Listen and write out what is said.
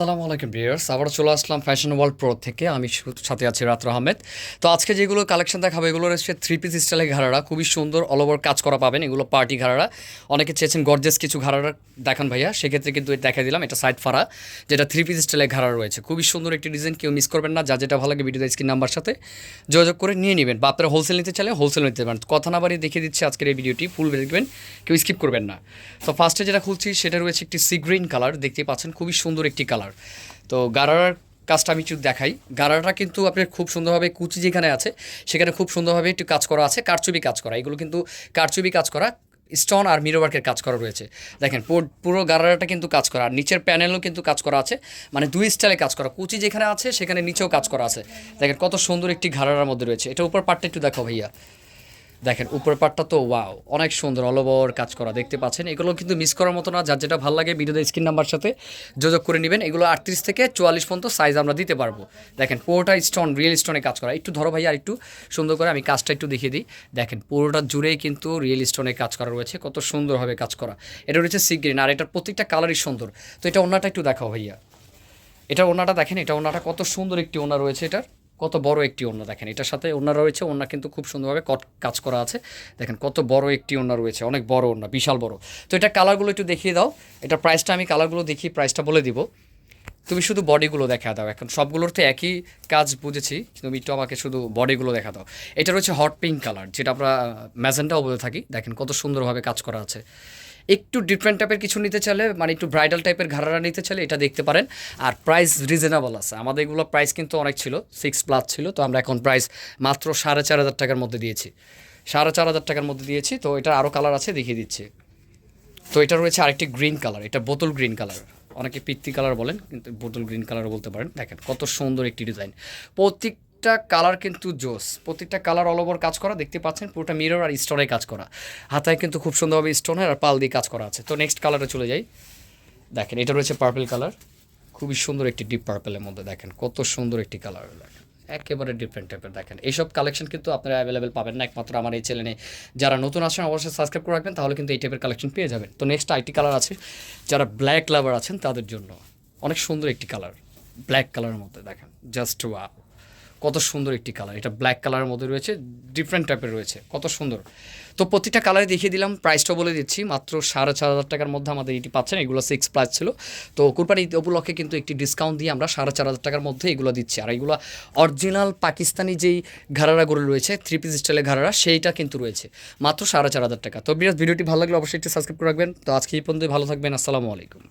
আসসালামু আলাইকুম ভিউয়ার্স, আবার চলে আসলাম ফ্যাশন ওয়ার্ল্ড প্রো থেকে। আমি সাথে আছি রাত্র আহমেদ। তো আজকে যেগুলো কালেকশন দেখাবো এগুলো রয়েছে থ্রি পিস স্টাইলের ঘাড়ারা, খুবই সুন্দর অল ওভার কাজ করা পাবেন। এগুলো পার্টি ঘাড়ারা, অনেকে চেয়েছেন গর্জেস কিছু ঘাড়ারা দেখান ভাইয়া, সেক্ষেত্রে কিন্তু দেখা দিলাম এটা সাইড ফাড়া, যেটা থ্রি পিস স্টাইলের ঘাড়া রয়েছে। খুবই সুন্দর একটি ডিজাইন, কেউ মিস করবেন না। যা যেটা ভালো লাগে ভিডিও স্ক্রিন নাম্বার সাথে যোগাযোগ করে নিয়ে নেবেন, বা আপনারা হোলসেল নিতে চাইলে হোলসেল নিতে পারেন। কথা না বাড়িয়ে দেখিয়ে দিচ্ছি আজকের এই ভিডিওটি, ফুল দেখবেন, কেউ স্কিপ করবেন না। তো ফার্স্টে যেটা খুলছি সেটা রয়েছে একটি সি গ্রিন কালার, দেখতে পাচ্ছেন খুবই সুন্দর একটি কালার। তো গারার কাজটা আমি একটু দেখাই। গারাটা কিন্তু আপনার খুব সুন্দরভাবে কুচি যেখানে আছে সেখানে খুব সুন্দরভাবে একটু কাজ করা আছে, কারচুপি কাজ করা। এগুলো কিন্তু কারচুপি কাজ করা, স্টোন আর মিরর ওয়ার্কের কাজ করা রয়েছে। দেখেন পুরো গারাটা কিন্তু কাজ করা, আর নিচের প্যানেলও কিন্তু কাজ করা আছে, মানে দুই স্টাইলে কাজ করা। কুচি যেখানে আছে সেখানে নিচেও কাজ করা আছে। দেখেন কত সুন্দর একটি ঘাড়ার মধ্যে রয়েছে। এটা উপর পার্টটা একটু দেখো ভাইয়া, দেখেন উপরের পার্টটা তো ওয়াও, অনেক সুন্দর অল ওভার কাজ করা, দেখতে পাচ্ছেন। এগুলো কিন্তু মিস করার মতো না। যার যেটা ভালো লাগে ভিডিওতে স্ক্রিন নাম্বার সাথে যোগাযোগ করে নেবেন। এগুলো 38 থেকে 44 পর্যন্ত সাইজ আমরা দিতে পারবো। দেখেন পুরোটা স্টোন, রিয়েল স্টোনে কাজ করা। একটু ধরো ভাই, আর একটু সুন্দর করে আমি কাজটা একটু দেখিয়ে দিই। দেখেন পুরোটা জুড়েই কিন্তু রিয়েল স্টোনে কাজ করা রয়েছে, কত সুন্দরভাবে কাজ করা। এটা রয়েছে সি গ্রিন, আর এটার প্রত্যেকটা কালারই সুন্দর। তো এটা ওনাটা একটু দেখাও ভাইয়া, এটা ওনাটা দেখেন, এটা ওনাটা কত সুন্দর একটি ওনা রয়েছে। এটার কত বড় একটি ওনা, দেখেন এটার সাথে ওনা রয়েছে। ওনা কিন্তু খুব সুন্দরভাবে কাজ করা আছে। দেখেন কত বড় একটি ওনা রয়েছে, অনেক বড় ওনা, বিশাল বড়। তো এটা কালারগুলো একটু দেখিয়ে দাও। এটা প্রাইসটা আমি কালারগুলো দেখিয়ে প্রাইসটা বলে দিব, তুমি শুধু বডিগুলো দেখা দাও। এখন সবগুলোর তো একই কাজ বুঝেছি, তুমি একটু আমাকে শুধু বডিগুলো দেখা দাও। এটা রয়েছে হট পিঙ্ক কালার, যেটা আমরা ম্যাজেন্টাও বলে থাকি। দেখেন কত সুন্দরভাবে কাজ করা আছে। একটু ডিফারেন্ট টাইপের কিছু নিতে চাইলে, মানে একটু ব্রাইডাল টাইপের ঘাড়ারা নিতে চাইলে এটা দেখতে পারেন। আর প্রাইস রিজনেবল আছে, আমাদের এগুলো প্রাইস কিন্তু অনেক ছিল, 6+ ছিল। তো আমরা এখন প্রাইস মাত্র 4,500 টাকার মধ্যে দিয়েছি, 4,500 টাকার মধ্যে দিয়েছি। তো এটার আরও কালার আছে, দেখিয়ে দিচ্ছি। তো এটা রয়েছে আরেকটি গ্রিন কালার, এটা বোতল গ্রিন কালার, অনেকে পিত্তি কালার বলেন, কিন্তু বোতল গ্রিন কালারও বলতে পারেন। দেখেন কত সুন্দর একটি ডিজাইন, প্রত্যেকটা কালার কিন্তু জোস, প্রত্যেকটা কালার অল ওভার কাজ করা, দেখতে পাচ্ছেন পুরোটা মিরর আর স্টোনে কাজ করা। হাতায় কিন্তু খুব সুন্দরভাবে স্টোনের আর পাল দিয়ে কাজ করা আছে। তো নেক্সট কালারে চলে যাই। দেখেন এটা রয়েছে পার্পল কালার, খুবই সুন্দর একটি ডিপ পার্পেলের মধ্যে। দেখেন কত সুন্দর একটি কালার, দেখেন একেবারে ডিফারেন্ট টাইপের। দেখেন এইসব কালেকশন কিন্তু আপনারা অ্যাভেলেবেল পাবেন না, একমাত্র আমার এই চ্যানেলে। যারা নতুন আসেন অবশ্যই সাবস্ক্রাইব করে রাখবেন, তাহলে কিন্তু এই টাইপের কালেকশন পেয়ে যাবেন। তো নেক্সট আইটি কালার আছে, যারা ব্ল্যাক লাভার আছেন তাদের জন্য অনেক সুন্দর একটি কালার, ব্ল্যাক কালারের মধ্যে। দেখেন জাস্ট ওয়াও, কত সুন্দর একটি কালার। এটা ব্ল্যাক কালারের মধ্যে রয়েছে, ডিফারেন্ট টাইপের রয়েছে, কত সুন্দর। তো প্রতিটা কালারে দেখিয়ে দিলাম, প্রাইসটা বলে দিচ্ছি, মাত্র 4,500 টাকার মধ্যে আমাদের এটি পাচ্ছেন। এগুলো 6+ ছিল। তো কুরবানি ঈদ উপলক্ষে কিন্তু একটি ডিসকাউন্ট দিয়ে আমরা 4,500 টাকার মধ্যে এগুলো দিচ্ছি। আর এগুলো অরিজিনাল পাকিস্তানি যেই ঘাড়ারাগুলো রয়েছে, থ্রি পিস স্টাইলের ঘাড়ারা, সেইটা কিন্তু রয়েছে মাত্র 4,500 টাকা। তো বিরাট ভিডিওটি ভালো লাগলে অবশ্যই একটু সাবস্ক্রাইব করে রাখবেন। তো আজকে এই পর্যন্ত, ভালো থাকবেন, আসসালামু আলাইকুম।